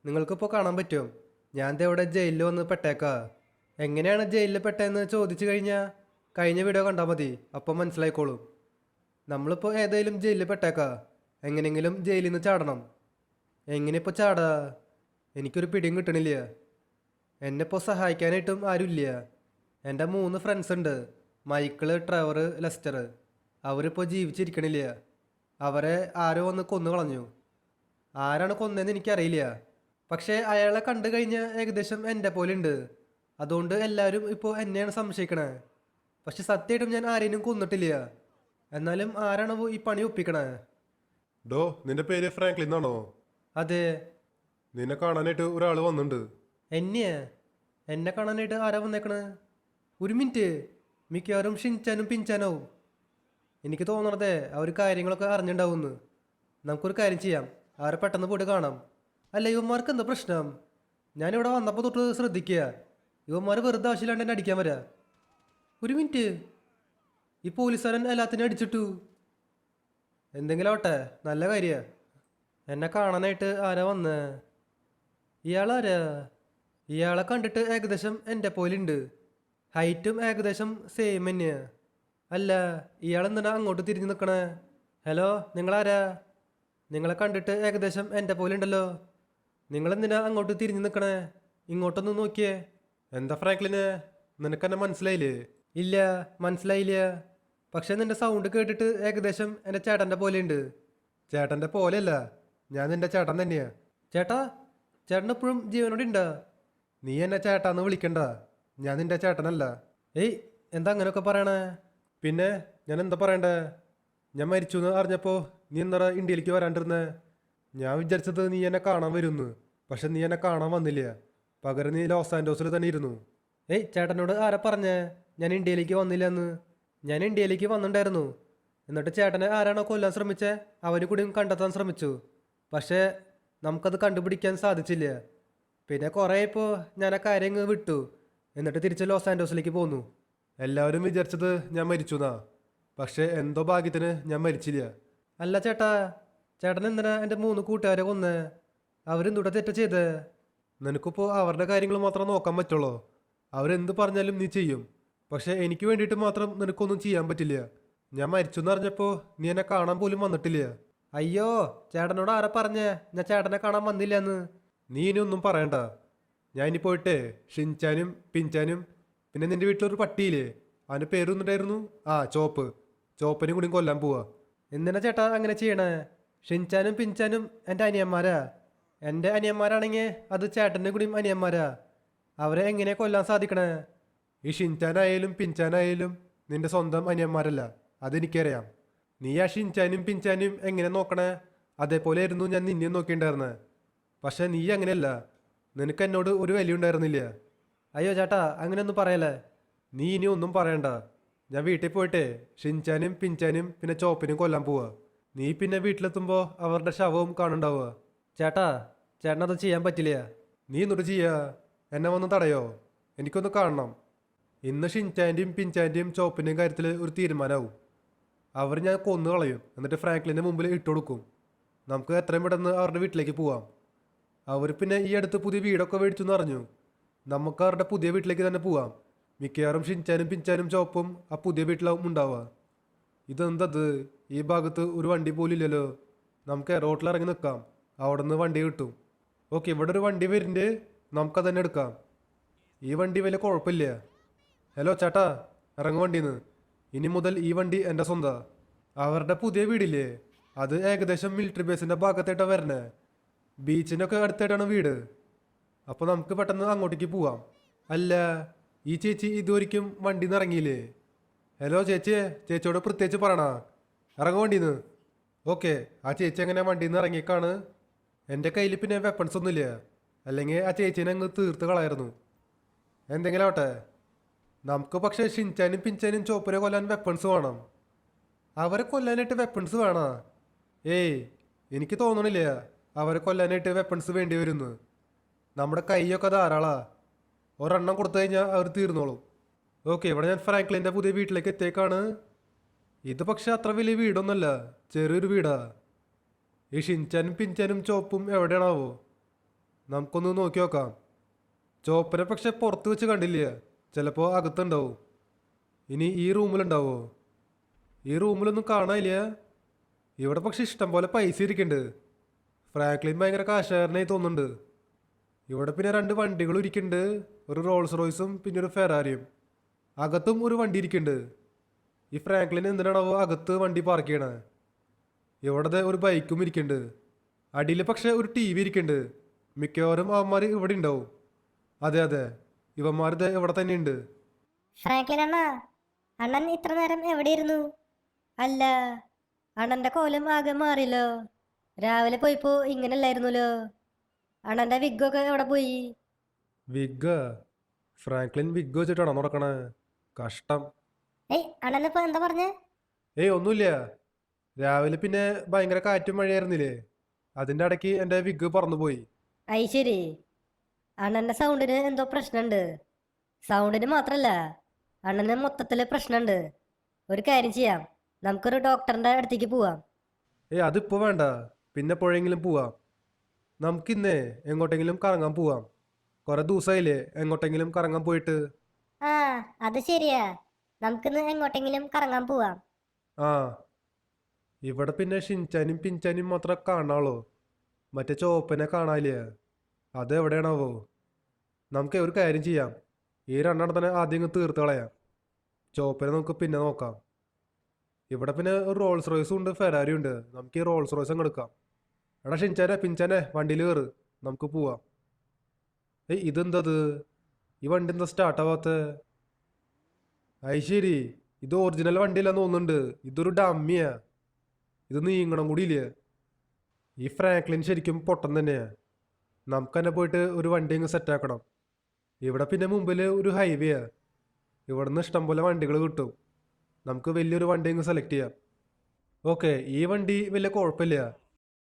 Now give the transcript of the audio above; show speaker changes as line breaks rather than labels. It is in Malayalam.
നിങ്ങൾക്കിപ്പോൾ കാണാൻ പറ്റും. ഞാൻ ദേ ഇവിടെ ജയിലിൽ വന്ന് പെട്ടേക്കാ. എങ്ങനെയാണ് ജയിലിൽ പെട്ടതെന്ന് ചോദിച്ചു കഴിഞ്ഞാൽ കഴിഞ്ഞ വീഡിയോ കണ്ടാൽ മതി, അപ്പം മനസ്സിലായിക്കോളും. നമ്മളിപ്പോൾ ഏതെങ്കിലും ജയിലിൽ പെട്ടേക്കാ. എങ്ങനെയെങ്കിലും ജയിലിൽ നിന്ന് ചാടണം. എങ്ങനെയിപ്പോൾ ചാടാ? എനിക്കൊരു പിടിയും കിട്ടണില്ല. എന്നെപ്പോൾ സഹായിക്കാനായിട്ടും ആരുമില്ല. എൻ്റെ 3 ഫ്രണ്ട്സ് ഉണ്ട്, മൈക്കിള്, ട്രെവർ, ലെസ്റ്റർ. അവരിപ്പോൾ ജീവിച്ചിരിക്കണില്ല. അവരെ ആരോ ഒന്ന് കൊന്നു കളഞ്ഞു. ആരാണ് കൊന്നതെന്ന് എനിക്കറിയില്ല. പക്ഷേ അയാളെ കണ്ടു കഴിഞ്ഞാൽ ഏകദേശം എൻ്റെ പോലെ ഉണ്ട്. അതുകൊണ്ട് എല്ലാവരും ഇപ്പോൾ എന്നെയാണ് സംശയിക്കണേ. പക്ഷെ സത്യമായിട്ടും ഞാൻ ആരെയും കൊന്നിട്ടില്ല. എന്നാലും ആരാണോ ഈ പണി ഒപ്പിക്കണേ?
ഡോ, നിന്റെ പേര് ഫ്രാങ്ക്ലിൻ എന്നാണോ?
അതെ.
നിന്നെ കാണാനായിട്ട് ഒരാൾ വന്നിട്ടുണ്ട്.
എന്നെ കാണാനായിട്ട് ആരാ വന്നേക്കണേ? ഒരു മിനിറ്റ്, മിക്കവാറും ഷിൻചാനും പിഞ്ചാനാവും. എനിക്ക് തോന്നണതേ അവർ കാര്യങ്ങളൊക്കെ അറിഞ്ഞിട്ടുണ്ടാവുമെന്ന്. നമുക്കൊരു കാര്യം ചെയ്യാം, അവരെ പെട്ടെന്ന് പോയിട്ട് കാണാം. അല്ല, ഇവന്മാർക്ക് എന്താ പ്രശ്നം? ഞാനിവിടെ വന്നപ്പോൾ തൊട്ട് ശ്രദ്ധിക്കുക, ഇവന്മാർ വെറുതെ ആവശ്യമില്ലാണ്ട് എന്നെ അടിക്കാൻ വരാ. ഒരു മിനിറ്റ്, ഈ പോലീസുകാരൻ എല്ലാത്തിനും അടിച്ചിട്ടു. എന്തെങ്കിലും ആവട്ടെ, നല്ല കാര്യമാണ്. എന്നെ കാണാനായിട്ട് ആരാ വന്നേ? ഇയാളാരാ? ഇയാളെ കണ്ടിട്ട് ഏകദേശം എൻ്റെ പോലുണ്ട്. ഹൈറ്റും ഏകദേശം സെയിം തന്നെയാ. അല്ല, ഇയാളെന്തിനാ അങ്ങോട്ട് തിരിഞ്ഞു നിൽക്കണേ? ഹലോ, നിങ്ങളാരാ? നിങ്ങളെ കണ്ടിട്ട് ഏകദേശം എൻ്റെ പോലെ ഉണ്ടല്ലോ. നിങ്ങളെന്തിനാ അങ്ങോട്ട് തിരിഞ്ഞു നിൽക്കണേ? ഇങ്ങോട്ടൊന്ന് നോക്കിയേ.
എന്താ ഫ്രാങ്ക്ലിനെ, നിനക്കെന്നെ മനസ്സിലായില്ലേ?
ഇല്ല, മനസ്സിലായില്ല. പക്ഷെ നിന്റെ സൗണ്ട് കേട്ടിട്ട് ഏകദേശം എൻ്റെ ചേട്ടൻ്റെ പോലെയുണ്ട്.
ചേട്ടൻ്റെ പോലെയല്ല, ഞാൻ നിന്റെ ചേട്ടൻ തന്നെയാ.
ചേട്ടാ, ചേട്ടൻ എപ്പോഴും ജീവനോടെ ഉണ്ടോ?
നീ എന്നെ ചേട്ടാന്ന് വിളിക്കണ്ട, ഞാൻ നിന്റെ ചേട്ടനല്ല.
ഏയ്, എന്താ അങ്ങനെയൊക്കെ പറയണേ?
പിന്നെ ഞാൻ എന്താ പറയണ്ടേ? ഞാൻ മരിച്ചു എന്ന് അറിഞ്ഞപ്പോൾ നീ എന്താ ഇന്ത്യയിലേക്ക് വരാണ്ടിരുന്നേ? ഞാൻ വിചാരിച്ചത് നീ എന്നെ കാണാൻ വരുമെന്ന്. പക്ഷെ നീ എന്നെ കാണാൻ വന്നില്ല. പകരം നീ ലോസ് ആൻഡോസിൽ തന്നെ ഇരുന്നു.
ഏയ്, ചേട്ടനോട് ആരാ പറഞ്ഞേ ഞാൻ ഇന്ത്യയിലേക്ക് വന്നില്ലെന്ന്? ഞാൻ ഇന്ത്യയിലേക്ക് വന്നിട്ടുണ്ടായിരുന്നു. എന്നിട്ട് ചേട്ടനെ ആരാണോ കൊല്ലാൻ ശ്രമിച്ചേ അവന് കൂടിയും കണ്ടെത്താൻ ശ്രമിച്ചു. പക്ഷേ നമുക്കത് കണ്ടുപിടിക്കാൻ സാധിച്ചില്ല. പിന്നെ കുറേ ഇപ്പോൾ ഞാൻ ആ കാര്യം അങ്ങ് വിട്ടു. എന്നിട്ട് തിരിച്ച് ലോസ് ആൻഡോസിലേക്ക് പോന്നു.
എല്ലാവരും വിചാരിച്ചത് ഞാൻ മരിച്ചു എന്നാ. പക്ഷെ എന്തോ ഭാഗ്യത്തിന് ഞാൻ മരിച്ചില്ല.
അല്ല ചേട്ടാ, ചേട്ടൻ എന്തിനാ എൻ്റെ 3 കൂട്ടുകാരെ കൊന്നേ? അവരെന്തൂടെ തെറ്റ് ചെയ്തേ?
നിനക്കിപ്പോൾ അവരുടെ കാര്യങ്ങൾ മാത്രം നോക്കാൻ പറ്റുള്ളൂ. അവരെന്ത് പറഞ്ഞാലും നീ ചെയ്യും. പക്ഷെ എനിക്ക് വേണ്ടിയിട്ട് മാത്രം നിനക്കൊന്നും ചെയ്യാൻ പറ്റില്ല. ഞാൻ മരിച്ചു എന്നറിഞ്ഞപ്പോൾ നീ എന്നെ കാണാൻ പോലും വന്നിട്ടില്ല.
അയ്യോ, ചേട്ടനോട് ആരാ പറഞ്ഞേ ഞാൻ ചേട്ടനെ കാണാൻ വന്നില്ല എന്ന്?
നീ ഇനി ഒന്നും പറയണ്ട. ഞാൻ ഇനി പോയിട്ടേ ഷിൻചാനും പിഞ്ചാനും പിന്നെ നിന്റെ വീട്ടിലൊരു പട്ടിയില്ലേ, അവൻ്റെ പേരൊന്നുണ്ടായിരുന്നു, ചോപ്പനും കൂടി കൊല്ലാൻ പോവാ.
എന്തിനാ ചേട്ടാ അങ്ങനെ ചെയ്യണേ? ഷിൻചാനും പിഞ്ചാനും എൻ്റെ അനിയന്മാരാ. എൻ്റെ അനിയന്മാരാണെങ്കിൽ അത് ചേട്ടൻ്റെ കൂടിയും അനിയന്മാരാ. അവരെ എങ്ങനെ കൊല്ലാൻ സാധിക്കണേ?
ഈ ഷിൻചാനായാലും പിഞ്ചാനായാലും നിന്റെ സ്വന്തം അനിയന്മാരല്ല, അതെനിക്കറിയാം. നീ ആ ഷിൻചാനും പിഞ്ചാനും എങ്ങനെ നോക്കണേ അതേപോലെ ആയിരുന്നു ഞാൻ നിന്നെയും നോക്കിയിട്ടുണ്ടായിരുന്നത്. പക്ഷെ നീ അങ്ങനെയല്ല, നിനക്ക് എന്നോട് ഒരു വില ഉണ്ടായിരുന്നില്ല.
അയ്യോ ചേട്ടാ, അങ്ങനെയൊന്നും പറയല്ലേ.
നീ ഇനി ഒന്നും പറയണ്ട. ഞാൻ വീട്ടിൽ പോയിട്ടേ ഷിൻചാനും പിഞ്ചാനും പിന്നെ ചോപ്പിനും കൊല്ലാൻ പോവാ. നീ പിന്നെ വീട്ടിലെത്തുമ്പോൾ അവരുടെ ശവവും കാണുണ്ടാവുക.
ചേട്ടാ, ചേട്ടനത് ചെയ്യാൻ പറ്റില്ല.
നീ എന്നിട്ട് ചെയ്യാ? എന്നെ വന്ന് തടയോ? എനിക്കൊന്ന് കാണണം. ഇന്ന് ഷിൻചാൻ്റെയും പിഞ്ചാൻ്റെയും ചോപ്പിൻ്റെയും കാര്യത്തിൽ ഒരു തീരുമാനമാവും. അവർ ഞാൻ കൊന്നു കളയും, എന്നിട്ട് ഫ്രാങ്ക്ലിൻ്റെ മുമ്പിൽ ഇട്ടുകൊടുക്കും. നമുക്ക് എത്രയും പെട്ടെന്ന് അവരുടെ വീട്ടിലേക്ക് പോവാം. അവർ പിന്നെ ഈ അടുത്ത് പുതിയ വീടൊക്കെ മേടിച്ചു എന്ന് അറിഞ്ഞു. നമുക്ക് അവരുടെ പുതിയ വീട്ടിലേക്ക് തന്നെ പോവാം. മിക്കവാറും ഷിൻചാനും പിഞ്ചാനും ചോപ്പും ആ പുതിയ വീട്ടിലാവും ഉണ്ടാവുക. ഇതെന്തത്, ഈ ഭാഗത്ത് ഒരു വണ്ടി പോലും ഇല്ലല്ലോ. നമുക്ക് റോട്ടിലിറങ്ങി നിൽക്കാം, അവിടെ നിന്ന് വണ്ടി കിട്ടും. ഓക്കെ, ഇവിടെ ഒരു വണ്ടി വരുന്നുണ്ട്, നമുക്കത് തന്നെ എടുക്കാം. ഈ വണ്ടി വലിയ കുഴപ്പമില്ല. ഹലോ ചേട്ടാ, ഇറങ്ങും വണ്ടിന്ന്. ഇനി മുതൽ ഈ വണ്ടി എൻ്റെ സ്വന്തം. അവരുടെ പുതിയ വീടില്ലേ, അത് ഏകദേശം മിലിറ്ററി ബേസിൻ്റെ ഭാഗത്തായിട്ടാണ് വരണേ. ബീച്ചിനൊക്കെ അടുത്തായിട്ടാണ് വീട്. അപ്പോൾ നമുക്ക് പെട്ടെന്ന് അങ്ങോട്ടേക്ക് പോവാം. അല്ല, ഈ ചേച്ചി ഇതുവരെയ്ക്കും വണ്ടിയിൽ നിന്ന് ഇറങ്ങിയില്ലേ? ഹലോ ചേച്ചിയെ, ചേച്ചിയോട് പ്രത്യേകിച്ച് പറയണ, ഇറങ്ങും വണ്ടിന്ന്. ഓക്കെ, ആ ചേച്ചി എങ്ങനെ വണ്ടിയിൽ നിന്ന് ഇറങ്ങിയേക്കാണ്. എൻ്റെ കയ്യിൽ പിന്നെ വെപ്പൺസ് ഒന്നുമില്ല, അല്ലെങ്കിൽ ആ ചേച്ചീനെ അങ്ങ് തീർത്ത് കളയായിരുന്നു. എന്തെങ്കിലും ആവട്ടെ, നമുക്ക് പക്ഷേ ഷിൻചാനും പിഞ്ചാനും ചോപ്പനെ കൊല്ലാൻ വെപ്പൺസ് വേണം. അവരെ കൊല്ലാനായിട്ട് വെപ്പൺസ് വേണോ? ഏയ്, എനിക്ക് തോന്നണില്ല അവരെ കൊല്ലാനായിട്ട് വെപ്പൺസ് വേണ്ടി വരുന്നു. നമ്മുടെ കൈയൊക്കെ ധാരാളാ. ഒരെണ്ണം കൊടുത്തു കഴിഞ്ഞാൽ അവർ തീർന്നോളും. ഓക്കെ, ഇവിടെ ഞാൻ ഫ്രാങ്ക്ലിൻ്റെ പുതിയ വീട്ടിലേക്ക് എത്തിയേക്കാണ്. ഇത് പക്ഷെ അത്ര വലിയ വീടൊന്നുമല്ല, ചെറിയൊരു വീടാ. ഈ ഷിൻചാനും പിഞ്ചാനും ചോപ്പും എവിടെയാണാവോ? നമുക്കൊന്ന് നോക്കി നോക്കാം. ചോപ്പനെ പക്ഷെ പുറത്ത് വെച്ച് കണ്ടില്ല, ചിലപ്പോൾ അകത്തുണ്ടാവും. ഇനി ഈ റൂമിലുണ്ടാവോ? ഈ റൂമിലൊന്നും കാണാനില്ല. ഇവിടെ പക്ഷെ ഇഷ്ടം പോലെ പൈസ ഇരിക്കുന്നുണ്ട്. ഫ്രാങ്ക്ലിൻ ഭയങ്കര കാശുകാരനായി തോന്നുന്നുണ്ട്. ഇവിടെ പിന്നെ 2 വണ്ടികൾ ഇരിക്കുന്നുണ്ട്, ഒരു റോൾസ് റോയ്സും പിന്നെ ഒരു ഫെറാറിയും. അകത്തും ഒരു വണ്ടി ഇരിക്കുന്നുണ്ട്. ഈ ഫ്രാങ്ക്ലിൻ എന്തിനാണാവോ അകത്ത് വണ്ടി പാർക്ക് ചെയ്യണേ? ഇവിടെ ഒരു ബൈക്കും ഇരിക്കുന്നുണ്ട്. അടിയിൽ പക്ഷെ ഒരു ടി വി ഇരിക്കുന്നുണ്ട്. മിക്കവാറും അവന്മാർ ഇവിടെ ഉണ്ടാവും. അതെ അതെ, ഇവന്മാർ ഇവിടെ തന്നെ ഉണ്ട്.
ഫ്രാങ്ക്ലിൻ അണ്ണ, അണ്ണൻ ഇത്ര നേരം എവിടെയിരുന്നു? അല്ല, അണ്ണന്റെ കോലം ആകെ മാറിയല്ലോ. രാവിലെ പോയപ്പോ ഇങ്ങനല്ലായിരുന്നല്ലോ. അണ്ണന്റെ വിഗ്ഗൊക്കെ എവിടെ പോയി?
വിഗ്? ഫ്രാങ്ക്ലിൻ വിഗ് വെച്ചിട്ടാണോ നടക്കണേ? കഷ്ടം.
ഏയ്, അണ്ണനിപ്പോ എന്താ പറഞ്ഞേ?
ഏയ് ഒന്നുമില്ല. രാവിലെ പിന്നെ ഭയങ്കര കാറ്റും മഴയായിരുന്നില്ലേ, അതിൻ്റെ ഇടയ്ക്ക് എൻ്റെ വിഗ് പറന്നുപോയി.
അയ് ശരി, അണ്ണന്റെ സൗണ്ടിന് എന്തോ പ്രശ്നമുണ്ട്. സൗണ്ടിന് മാത്രല്ല, അണ്ണന് മൊത്തത്തില് പ്രശ്നമുണ്ട്. ഒരു കാര്യം ചെയ്യാം, നമുക്കൊരു ഡോക്ടറിന്റെ അടുത്തേക്ക് പോവാം.
ഏയ് അതിപ്പോൾ വേണ്ട, പിന്നെ എപ്പോഴെങ്കിലും പോവാം. നമുക്കിന്നേ എങ്ങോട്ടെങ്കിലും കറങ്ങാൻ പോവാം. കുറേ ദിവസമായില്ലേ എങ്ങോട്ടെങ്കിലും കറങ്ങാൻ പോയിട്ട്.
ആ, അത് ശരിയാ, നമുക്കിന്ന് എങ്ങോട്ടെങ്കിലും കറങ്ങാൻ പോവാം.
ആ, ഇവിടെ പിന്നെ ഷിൻചാനും പിൻചാനും മാത്രമേ കാണാളൂ. മറ്റേ ചോപ്പനെ കാണാനില്ല. അതെവിടെയാണാവോ? നമുക്ക് ഒരു കാര്യം ചെയ്യാം, ഈ 2 തന്നെ ആദ്യം ഇങ്ങ് തീർത്ത് കളയാം. ചോപ്പനെ നമുക്ക് പിന്നെ നോക്കാം. ഇവിടെ പിന്നെ ഒരു റോൾസ് റോയ്സും ഉണ്ട്, ഫെറാരിയും ഉണ്ട്. നമുക്ക് ഈ റോൾസ് റോയ്സ് അങ്ങ് എടുക്കാം. എടാ ഷിൻചാനെ പിൻചാനെ വണ്ടിയിൽ കയറ്, നമുക്ക് പോവാം. ഏയ് ഇതെന്തത്? ഈ വണ്ടി എന്താ സ്റ്റാർട്ടാവാത്ത? അത് ശരി, ഇത് ഒറിജിനൽ വണ്ടിയല്ലെന്ന് തോന്നുന്നുണ്ട്. ഇതൊരു ഡമ്മിയാ. ഇത് നീങ്ങണം കൂടിയില്ലേ? ഈ ഫ്രാങ്ക്ലിൻ ശരിക്കും പൊട്ടൻ തന്നെയാ. നമുക്ക് തന്നെ പോയിട്ട് ഒരു വണ്ടി അങ്ങ് സെറ്റാക്കണം. ഇവിടെ പിന്നെ മുമ്പിൽ ഒരു ഹൈവേയാ. ഇവിടെ നിന്ന് ഇഷ്ടംപോലെ വണ്ടികൾ കിട്ടും. നമുക്ക് വലിയൊരു വണ്ടി അങ്ങ് സെലക്ട് ചെയ്യാം. ഓക്കെ, ഈ വണ്ടി വലിയ കുഴപ്പമില്ല.